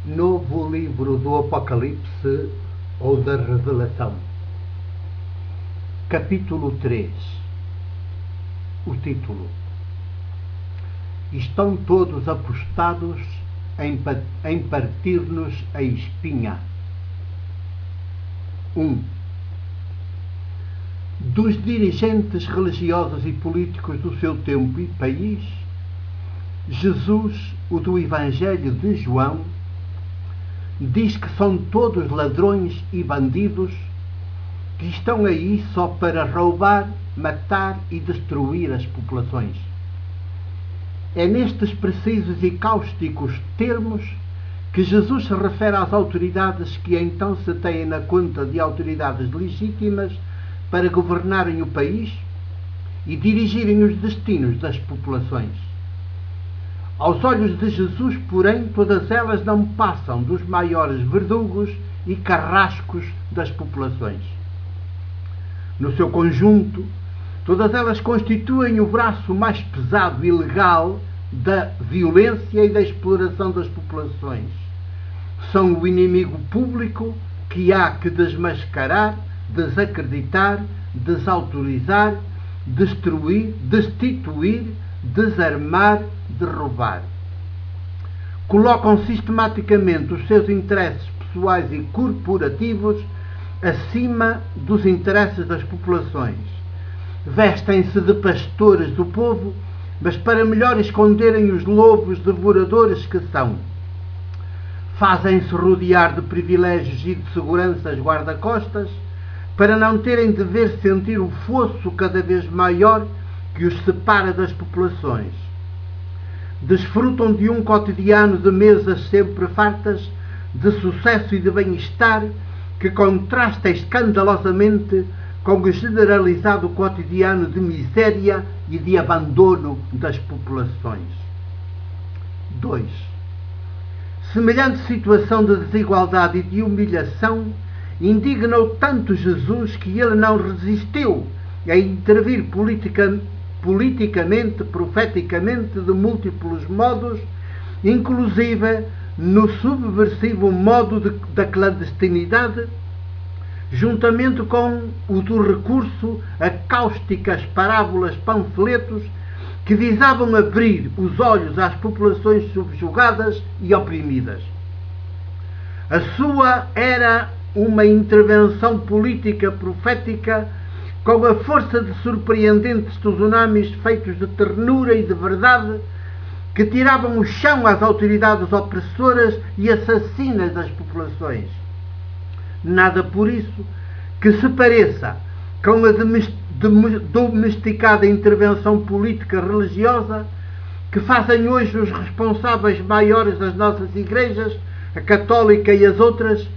Novo livro do Apocalipse ou da Revelação. Capítulo 3. O título: Estão todos apostados em partir-nos a espinha. 1. Dos dirigentes religiosos e políticos do seu tempo e país, Jesus, o do Evangelho de João, diz que são todos ladrões e bandidos que estão aí só para roubar, matar e destruir as populações. É nestes precisos e cáusticos termos que Jesus se refere às autoridades que então se têm na conta de autoridades legítimas para governarem o país e dirigirem os destinos das populações. Aos olhos de Jesus, porém, todas elas não passam dos maiores verdugos e carrascos das populações. No seu conjunto, todas elas constituem o braço mais pesado e legal da violência e da exploração das populações. São o inimigo público que há que desmascarar, desacreditar, desautorizar, destruir, destituir, desarmar, derrubar. Colocam sistematicamente os seus interesses pessoais e corporativos acima dos interesses das populações. Vestem-se de pastores do povo, mas para melhor esconderem os lobos devoradores que são. Fazem-se rodear de privilégios e de seguranças guarda-costas, para não terem de ver sentir o fosso cada vez maior que os separa das populações. Desfrutam de um cotidiano de mesas sempre fartas, de sucesso e de bem-estar, que contrasta escandalosamente com o generalizado cotidiano de miséria e de abandono das populações. 2. Semelhante situação de desigualdade e de humilhação indignou tanto Jesus que ele não resistiu a intervir politicamente, profeticamente, de múltiplos modos, inclusive no subversivo modo da clandestinidade, juntamente com o do recurso a cáusticas parábolas, panfletos, que visavam abrir os olhos às populações subjugadas e oprimidas. A sua era uma intervenção política profética com a força de surpreendentes tsunamis feitos de ternura e de verdade, que tiravam o chão às autoridades opressoras e assassinas das populações. Nada por isso que se pareça com a domesticada intervenção política religiosa que fazem hoje os responsáveis maiores das nossas igrejas, a católica e as outras,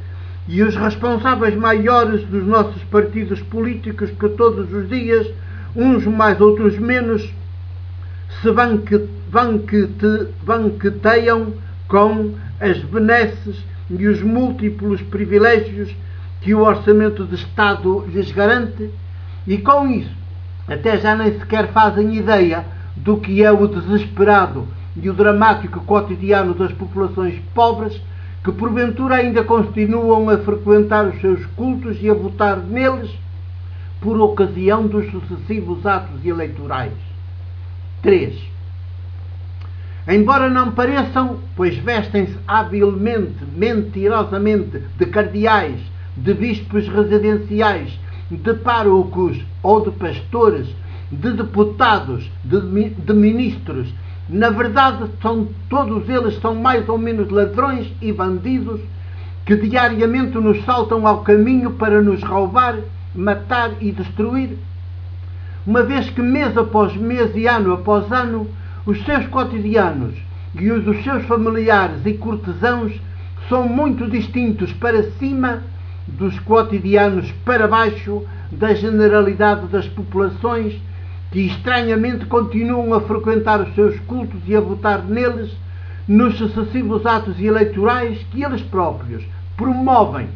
e os responsáveis maiores dos nossos partidos políticos, que todos os dias, uns mais outros menos, se banqueteiam com as benesses e os múltiplos privilégios que o orçamento de Estado lhes garante, e com isso até já nem sequer fazem ideia do que é o desesperado e o dramático cotidiano das populações pobres, que porventura ainda continuam a frequentar os seus cultos e a votar neles por ocasião dos sucessivos atos eleitorais. 3. Embora não pareçam, pois vestem-se habilmente, mentirosamente, de cardeais, de bispos residenciais, de párocos ou de pastores, de deputados, de ministros, na verdade, todos eles são mais ou menos ladrões e bandidos que diariamente nos saltam ao caminho para nos roubar, matar e destruir. Uma vez que mês após mês e ano após ano, os seus cotidianos e os dos seus familiares e cortesãos são muito distintos para cima dos cotidianos para baixo da generalidade das populações, que estranhamente continuam a frequentar os seus cultos e a votar neles nos sucessivos atos eleitorais que eles próprios promovem,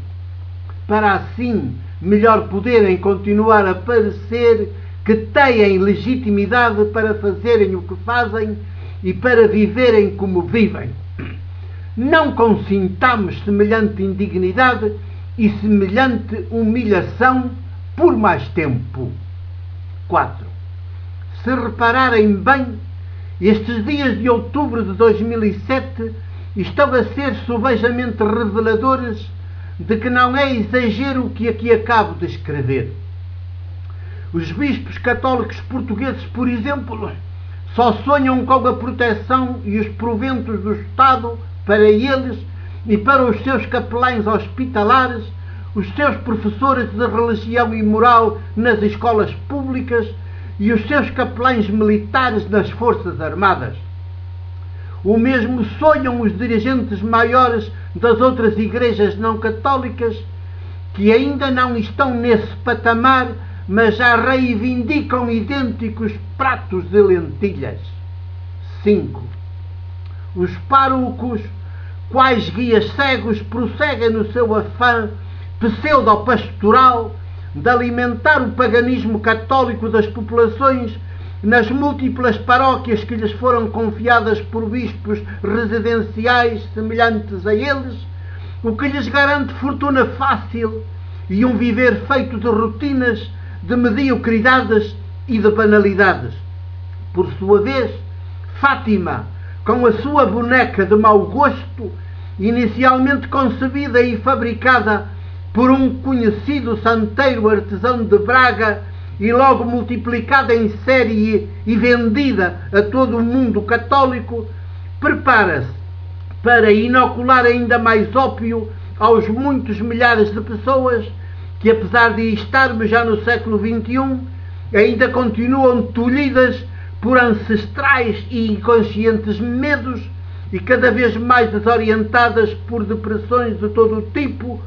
para assim melhor poderem continuar a parecer que têm legitimidade para fazerem o que fazem e para viverem como vivem. não consintamos semelhante indignidade e semelhante humilhação por mais tempo. 4. Se repararem bem, estes dias de outubro de 2007 estão a ser subejamente reveladores de que não é exagero o que aqui acabo de escrever. Os bispos católicos portugueses, por exemplo, só sonham com a proteção e os proventos do Estado para eles e para os seus capelães hospitalares, os seus professores de religião e moral nas escolas públicas e os seus capelães militares nas Forças Armadas. O mesmo sonham os dirigentes maiores das outras igrejas não católicas, que ainda não estão nesse patamar, mas já reivindicam idênticos pratos de lentilhas. 5. Os párocos, quais guias cegos, prosseguem no seu afã pseudo-pastoral de alimentar o paganismo católico das populações nas múltiplas paróquias que lhes foram confiadas por bispos residenciais semelhantes a eles, o que lhes garante fortuna fácil e um viver feito de rotinas, de mediocridades e de banalidades. Por sua vez, Fátima, com a sua boneca de mau gosto, inicialmente concebida e fabricada por um conhecido santeiro artesão de Braga e logo multiplicada em série e vendida a todo o mundo católico, prepara-se para inocular ainda mais ópio aos muitos milhares de pessoas que, apesar de estarmos já no século XXI, ainda continuam tolhidas por ancestrais e inconscientes medos e cada vez mais desorientadas por depressões de todo o tipo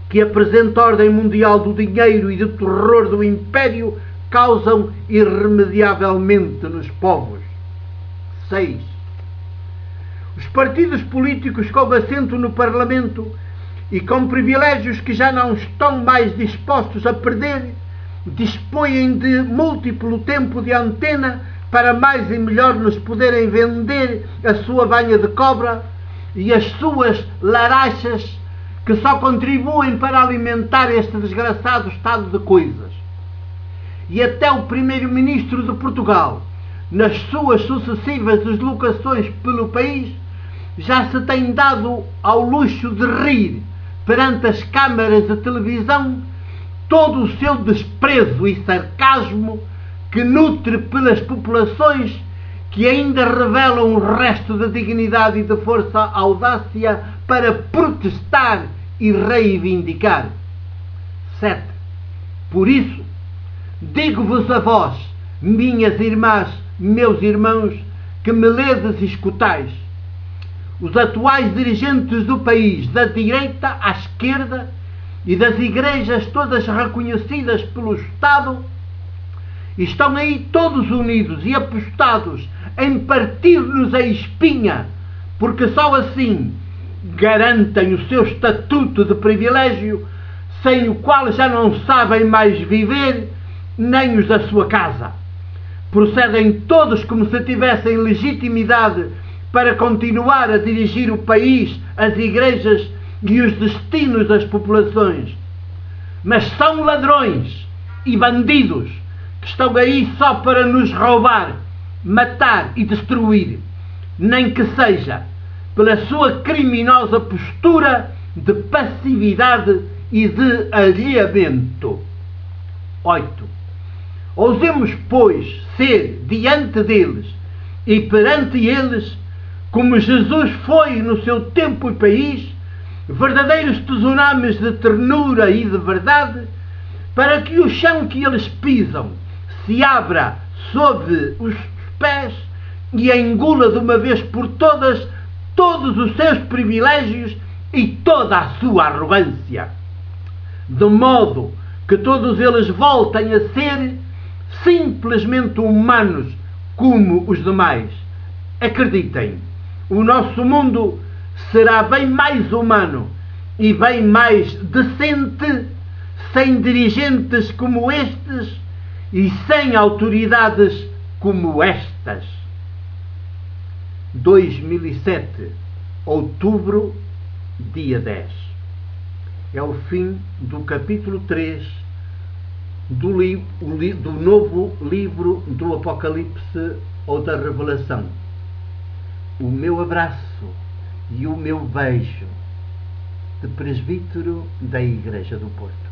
que a presente ordem mundial do dinheiro e do terror do império causam irremediavelmente nos povos. 6. Os partidos políticos com assento no Parlamento e com privilégios que já não estão mais dispostos a perder, dispõem de múltiplo tempo de antena para mais e melhor nos poderem vender a sua banha de cobra e as suas larachas, que só contribuem para alimentar este desgraçado estado de coisas. E até o primeiro-ministro de Portugal, nas suas sucessivas deslocações pelo país, já se tem dado ao luxo de rir perante as câmaras de televisão todo o seu desprezo e sarcasmo que nutre pelas populações que ainda revelam um resto de dignidade e de força audácia para protestar e reivindicar. 7. Por isso, digo-vos a vós, minhas irmãs, meus irmãos, que me ledes e escutais, os atuais dirigentes do país, da direita à esquerda, e das igrejas todas reconhecidas pelo Estado, estão aí todos unidos e apostados em partir-nos a espinha, porque só assim garantem o seu estatuto de privilégio, sem o qual já não sabem mais viver, nem os da sua casa. Procedem todos como se tivessem legitimidade para continuar a dirigir o país, as igrejas e os destinos das populações. Mas são ladrões e bandidos que estão aí só para nos roubar, matar e destruir, nem que seja pela sua criminosa postura de passividade e de alheamento. 8. Ousemos, pois, ser diante deles e perante eles, como Jesus foi no seu tempo e país, verdadeiros tsunamis de ternura e de verdade, para que o chão que eles pisam se abra sob os pés e engula de uma vez por todas todos os seus privilégios e toda a sua arrogância, de modo que todos eles voltem a ser simplesmente humanos como os demais. Acreditem, o nosso mundo será bem mais humano e bem mais decente sem dirigentes como estes e sem autoridades como estas. 2007, outubro, dia 10. É o fim do capítulo 3 do novo livro do Apocalipse ou da Revelação. O meu abraço e o meu beijo de presbítero da Igreja do Porto.